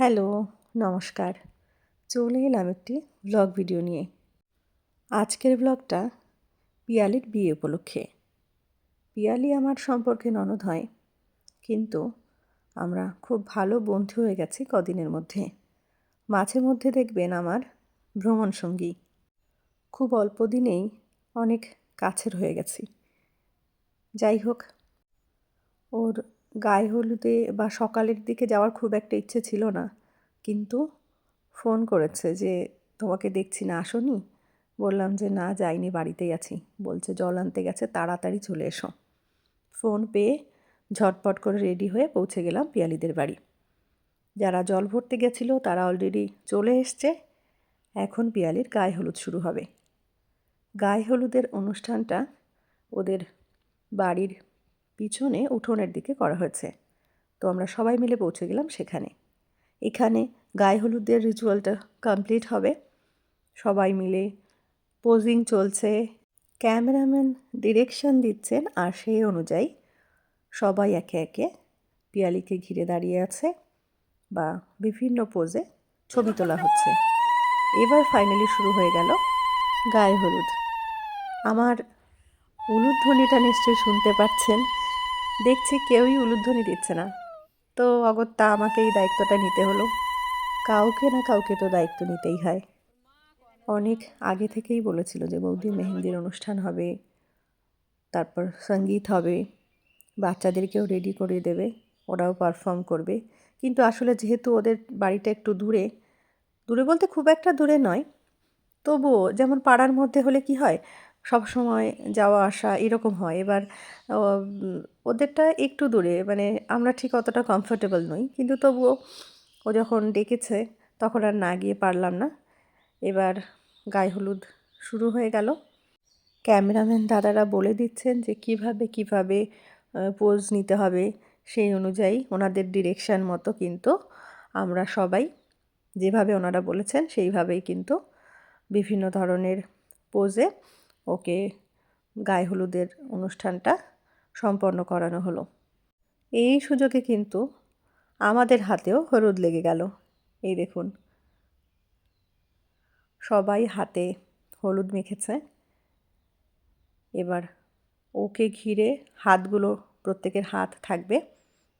Hello, নমস্কার। চলে এলাম একটি ব্লগ ভিডিও নিয়ে। আজকের ব্লগটা পিয়ালির বিয়ে উপলক্ষে। পিয়ালি আমার সম্পর্কে ননদ হয়, কিন্তু আমরা খুব ভালো বন্ধু হয়ে গেছি কদিনের মধ্যে। মাঝে মধ্যে দেখবেন আমার ভ্রমণ সঙ্গী। খুব অল্প দিনেই অনেক কাছের হয়ে গেছি। যাই হোক, ওর গায়ে হলুদে বা সকালের দিকে যাওয়ার খুব একটা ইচ্ছে ছিল না, কিন্তু ফোন করেছে যে তোমাকে দেখছি না, আসোনি? বললাম যে না, যাইনি, বাড়িতেই আছি। বলছে জল আনতে গেছে, তাড়াতাড়ি চলে এসো। ফোন পেয়ে ঝটপট করে রেডি হয়ে পৌঁছে গেলাম পিয়ালিদের বাড়ি। যারা জল ভরতে গেছিল তারা অলরেডি চলে এসছে। এখন পিয়ালির গায়ে হলুদ শুরু হবে। গায়ে হলুদের অনুষ্ঠানটা ওদের বাড়ির পিছনে উঠোনের দিকে করা হয়েছে। তো আমরা সবাই মিলে পৌঁছে গেলাম সেখানে। এখানে গায়ে হলুদের রিচুয়ালটা কমপ্লিট হবে। সবাই মিলে পোজিং চলছে, ক্যামেরাম্যান ডিরেকশন দিচ্ছেন, আর সেই অনুযায়ী সবাই একে একে পিয়ালিকে ঘিরে দাঁড়িয়ে আছে বা বিভিন্ন পোজে ছবি তোলা হচ্ছে। এবার ফাইনালি শুরু হয়ে গেল গায়ে হলুদ। আমার উলুধ্বনিটা নিশ্চয়ই শুনতে পাচ্ছেন। দেখছি কেউই উলুধ্বনি দিচ্ছে না, তো অগত্যা আমাকেই দায়িত্বটা নিতে হলো। কাউকে না কাউকে তো দায়িত্ব নিতেই হয়। অনেক আগে থেকেই বলেছিল যে বৌদি মেহেন্দির অনুষ্ঠান হবে, তারপর সঙ্গীত হবে, বাচ্চাদেরকেও রেডি করে দেবে, ওরাও পারফর্ম করবে। কিন্তু আসলে যেহেতু ওদের বাড়িটা একটু দূরে, দূরে বলতে খুব একটা দূরে নয়, তবুও যেমন পাড়ার মধ্যে হলে কি হয়, সব সময় যাওয়া আসা এরকম হয়। এবার ওদেরটা একটু দূরে, মানে আমরা ঠিক অতটা কমফোর্টেবল নই, কিন্তু তবুও ও যখন ডেকেছে তখন আর না গিয়ে পারলাম না। এবার গায়ে হলুদ শুরু হয়ে গেল। ক্যামেরাম্যান দাদারা বলে দিচ্ছেন যে কিভাবে পোজ নিতে হবে, সেই অনুযায়ী ওনাদের ডিরেকশান মতো কিন্তু আমরা সবাই যেভাবে ওনারা বলেছেন সেইভাবেই কিন্তু বিভিন্ন ধরনের পোজে ওকে গায়ে হলুদের অনুষ্ঠানটা সম্পন্ন করানো হলো। এই সুযোগে কিন্তু আমাদের হাতেও হলুদ লেগে গেল। এই দেখুন, সবাই হাতে হলুদ মেখেছে। এবার ওকে ঘিরে হাতগুলো, প্রত্যেকের হাত থাকবে,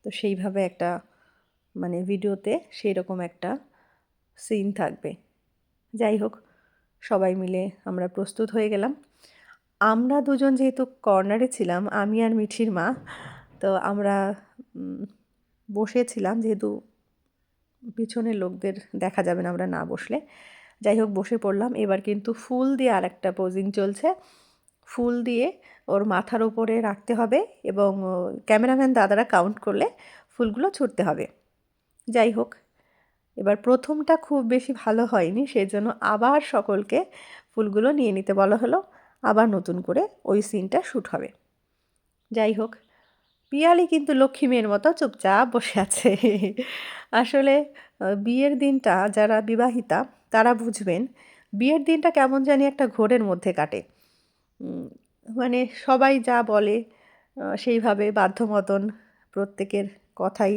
তো সেইভাবে একটা মানে ভিডিওতে সেই রকম একটা সিন থাকবে। যাই হোক, সবাই মিলে আমরা প্রস্তুত হয়ে গেলাম। আমরা দুজন যেহেতু কর্নারে ছিলাম, আমি আর মিঠির মা, তো আমরা বসেছিলাম, যেহেতু পিছনের লোকদের দেখা যাবে না আমরা না বসলে। যাই হোক, বসে পড়লাম। এবার কিন্তু ফুল দিয়ে আর একটা পোজিং চলছে। ফুল দিয়ে ওর মাথার ওপরে রাখতে হবে এবং ক্যামেরাম্যান দাদারা কাউন্ট করলে ফুলগুলো ছুটতে হবে। যাই হোক, এবার প্রথমটা খুব বেশি ভালো হয়নি, সেজন্য আবার সকলকে ফুলগুলো নিয়ে নিতে বলা হলো। আবার নতুন করে ওই সিনটা শ্যুট হবে। যাই হোক, পিয়ালি কিন্তু লক্ষ্মী মেয়ের মতো চুপচাপ বসে আছে। আসলে বিয়ের দিনটা যারা বিবাহিতা তারা বুঝবেন, বিয়ের দিনটা কেমন জানি একটা ঘোরের মধ্যে কাটে। মানে সবাই যা বলে সেইভাবে বাধ্য মতন প্রত্যেকের কথাই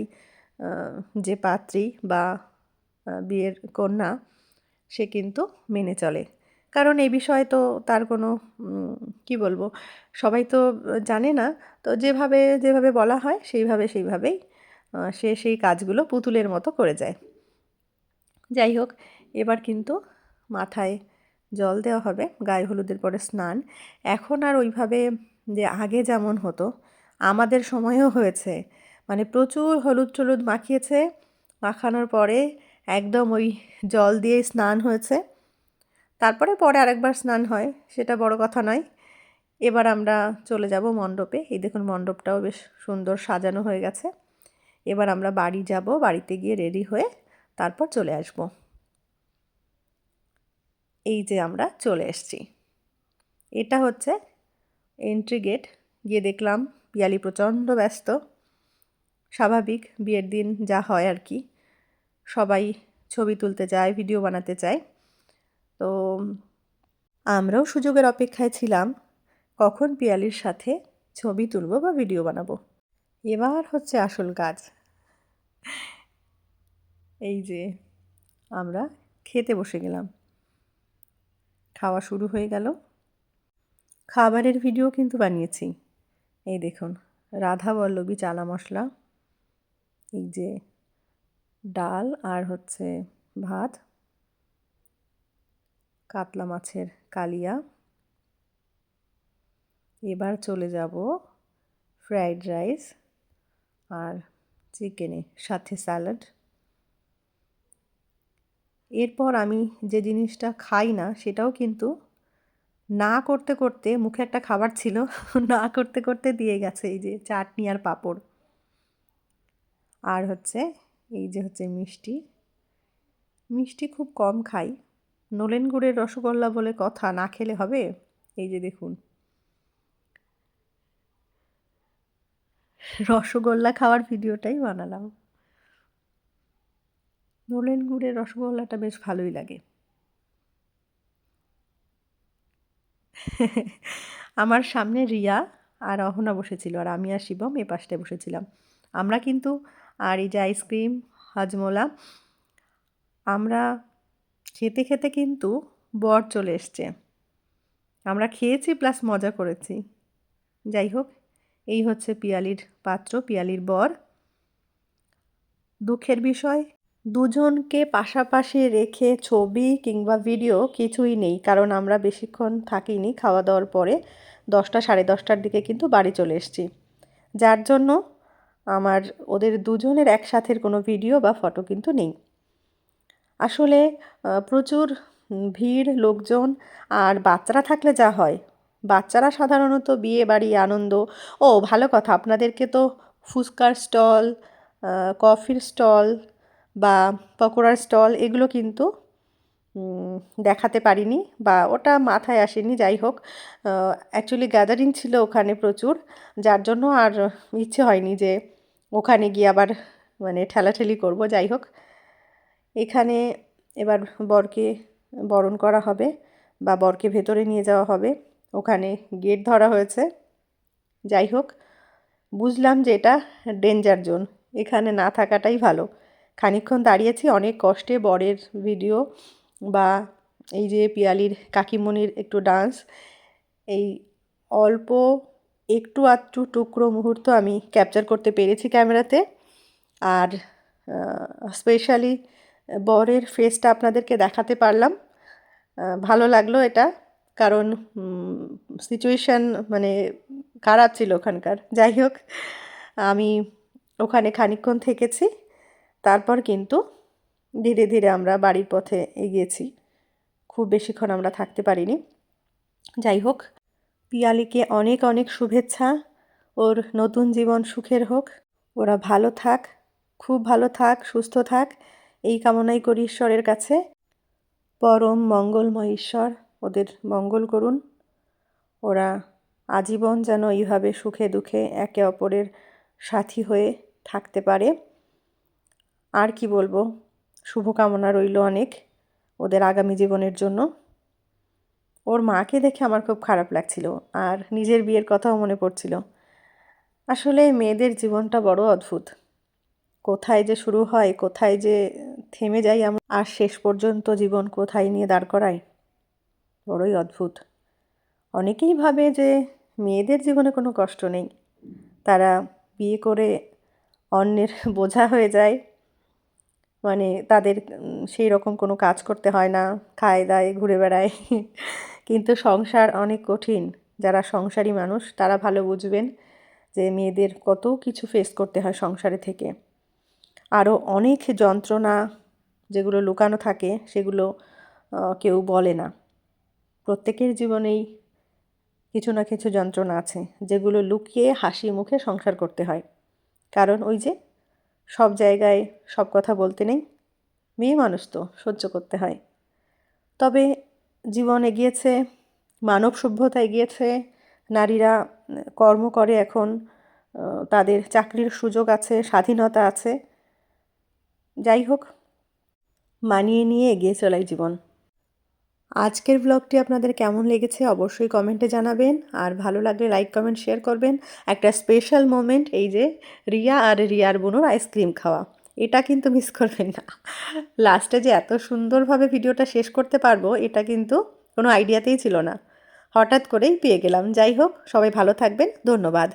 যে পাত্রী বা বিয়ের কন্যা সে কিন্তু মেনে চলে। কারণ এই বিষয়ে তো তার কোনো কী বলবো, সবাই তো জানে না। তো যেভাবে বলা হয় সেইভাবেই সে সেই কাজগুলো পুতুলের মতো করে যায়। যাই হোক, এবার কিন্তু মাথায় জল দেওয়া হবে, গায়ে হলুদের পরে স্নান। এখন আর ওইভাবে যে আগে যেমন হতো, আমাদের সময়েও হয়েছে, মানে প্রচুর হলুদ টলুদ মাখিয়েছে, মাখানোর পরে একদম ওই জল দিয়ে স্নান হয়েছে। পরে আরেকবার স্নান হয়, সেটা বড় কথা নয়। এবার আমরা চলে যাব মণ্ডপে। এই দেখুন, মণ্ডপটাও বেশ সুন্দর সাজানো হয়ে গেছে। এবার আমরা বাড়ি যাব, বাড়িতে গিয়ে রেডি হয়ে তারপর চলে আসব। এই যে আমরা চলে এসেছি, এটা হচ্ছে এন্ট্রি গেট। গিয়ে দেখলাম পিয়ালি প্রচণ্ড ব্যস্ত। স্বাভাবিক, বিয়ের দিন যা হয় আর কি, সবাই ছবি তুলতে চায়, ভিডিও বানাতে চায়। তো আমরাও সুযোগের অপেক্ষায় ছিলাম কখন পিয়ালির সাথে ছবি তুলব বা ভিডিও বানাবো। এবার হচ্ছে আসল কাজ। এই যে আমরা খেতে বসে গেলাম, খাওয়া শুরু হয়ে গেল। খাবারের ভিডিও কিন্তু বানিয়েছি। এই দেখুন, রাধা বল্লভী চানা মশলা, এই যে ডাল আর হচ্ছে ভাত, কাতলা মাছের কালিয়া। এবার চলে যাব ফ্রাইড রাইস আর চিকেনে, সাথে স্যালাড। এরপর আমি যে জিনিসটা খাই না সেটাও কিন্তু না করতে করতে, মুখে একটা খাবার ছিল, না করতে করতে দিয়ে গেছে। এই যে চাটনি আর পাঁপড়, আর হচ্ছে এই যে হচ্ছে মিষ্টি। মিষ্টি খুব কম খাই, নলেন গুড়ের রসগোল্লা বলে কথা, না খেলে হবে? এই যে দেখুন, রসগোল্লা খাওয়ার ভিডিওটাই বানালাম। নলেন গুড়ের রসগোল্লাটা বেশ ভালোই লাগে। আমার সামনে রিয়া আর অহনা বসেছিল, আর আমি আর শিবম এ পাশটায় বসেছিলাম। আমরা কিন্তু, আর এই যে আইসক্রিম, হাজমোলা, আমরা খেতে খেতে কিন্তু বর চলে এসছে। আমরা খেয়েছি প্লাস মজা করেছি। যাই হোক, এই হচ্ছে পিয়ালির পাত্র, পিয়ালির বর। দুঃখের বিষয়, দুজনকে পাশাপাশি রেখে ছবি কিংবা ভিডিও কিছুই নেই, কারণ আমরা বেশিক্ষণ থাকিনি। খাওয়া দাওয়ার পরে 10টা 10:30টার দিকে কিন্তু বাড়ি চলে এসেছি, যার জন্য আমার ওদের দুজনের একসাথের কোনো ভিডিও বা ফটো কিন্তু নেই। আসলে প্রচুর ভিড়, লোকজন, আর বাচ্চারা থাকলে যা হয়, বাচ্চারা সাধারণত বিয়ে বাড়ি আনন্দ। ও ভালো কথা, আপনাদেরকে তো ফুচকার স্টল, কফির স্টল বা পকোড়ার স্টল এগুলো কিন্তু দেখাতে পারিনি, বা ওটা মাথায় আসেনি। যাই হোক, অ্যাকচুয়ালি গ্যাদারিং ছিল ওখানে প্রচুর, যার জন্য আর ইচ্ছে হয়নি যে ওখানে গিয়ে আবার মানে ঠেলাঠেলি করব। যাই হোক, এখানে এবার বরকে বরণ করা হবে বা বরকে ভেতরে নিয়ে যাওয়া হবে। ওখানে গেট ধরা হয়েছে। যাই হোক, বুঝলাম যে এটা ডেঞ্জার জোন, এখানে না থাকাটাই ভালো। খানিকক্ষণ দাঁড়িয়েছি, অনেক কষ্টে বরের ভিডিও বা এই যে পিয়ালির কাকিমণির একটু ডান্স, এই অল্প একটু আধটু টুকরো মুহূর্ত আমি ক্যাপচার করতে পেরেছি ক্যামেরাতে। আর স্পেশালি বরের ফেসটা আপনাদেরকে দেখাতে পারলাম। ভালো লাগলো এটা, কারণ সিচুয়েশান মানে খারাপ ছিল ওখানকার। যাই হোক, আমি ওখানে খানিকক্ষণ থেকেছি, তারপর কিন্তু ধীরে ধীরে আমরা বাড়ির পথে এগিয়েছি। খুব বেশিক্ষণ আমরা থাকতে পারিনি। যাই হোক, পিয়ালিকে অনেক অনেক শুভেচ্ছা, ওর নতুন জীবন সুখের হোক, ওরা ভালো থাক, খুব ভালো থাক, সুস্থ থাক, এই কামনাই করি ঈশ্বরের কাছে। পরম মঙ্গলময় ঈশ্বর ওদের মঙ্গল করুন। ওরা আজীবন যেন এইভাবে সুখে দুঃখে একে অপরের সাথী হয়ে থাকতে পারে। আর কি বলবো, শুভকামনা রইল অনেক ওদের আগামী জীবনের জন্য। ওর মাকে দেখে আমার খুব খারাপ লাগছিল, আর নিজের বিয়ের কথাও মনে পড়ছিল। আসলে মেয়েদের জীবনটা বড় অদ্ভুত, কোথায় যে শুরু হয়, কোথায় যে থেমে যাই আমরা, আর শেষ পর্যন্ত জীবন কোথায় নিয়ে দাঁড় করায়, বড়ই অদ্ভুত। অনেকেই ভাবে যে মেয়েদের জীবনে কোনো কষ্ট নেই, তারা বিয়ে করে অন্যের বোঝা হয়ে যায়, মানে তাদের সেই রকম কোনো কাজ করতে হয় না, খায় দায় ঘুরে বেড়ায়। কিন্তু সংসার অনেক কঠিন। যারা সংসারী মানুষ তারা ভালো বুঝবেন যে মেয়েদের কত কিছু ফেস করতে হয় সংসারে থেকে। আরও অনেক যন্ত্রণা যেগুলো লুকানো থাকে, সেগুলো কেউ বলে না। প্রত্যেকের জীবনেই কিছু না কিছু যন্ত্রণা আছে, যেগুলো লুকিয়ে হাসি মুখে সংসার করতে হয়। কারণ ওই যে সব জায়গায় সব কথা বলতে নেই, মেয়ে মানুষ তো সহ্য করতে হয়। তবে জীবন এগিয়েছে, মানব সভ্যতা এগিয়েছে, নারীরা কর্ম করে এখন, তাদের চাকরির সুযোগ আছে, স্বাধীনতা আছে। যাই হোক, মানিয়ে নিয়ে এগিয়ে চলাই জীবন। আজকের ব্লগটি আপনাদের কেমন লেগেছে অবশ্যই কমেন্টে জানাবেন, আর ভালো লাগলে লাইক কমেন্ট শেয়ার করবেন। একটা স্পেশাল মোমেন্ট, এই যে রিয়া আর রিয়ার বোনের আইসক্রিম খাওয়া, এটা কিন্তু মিস করবেন না। লাস্টে যে এত সুন্দরভাবে ভিডিওটা শেষ করতে পারবো এটা কিন্তু কোনো আইডিয়াতেই ছিল না, হঠাৎ করেই পেয়ে গেলাম। যাই হোক, সবাই ভালো থাকবেন, ধন্যবাদ।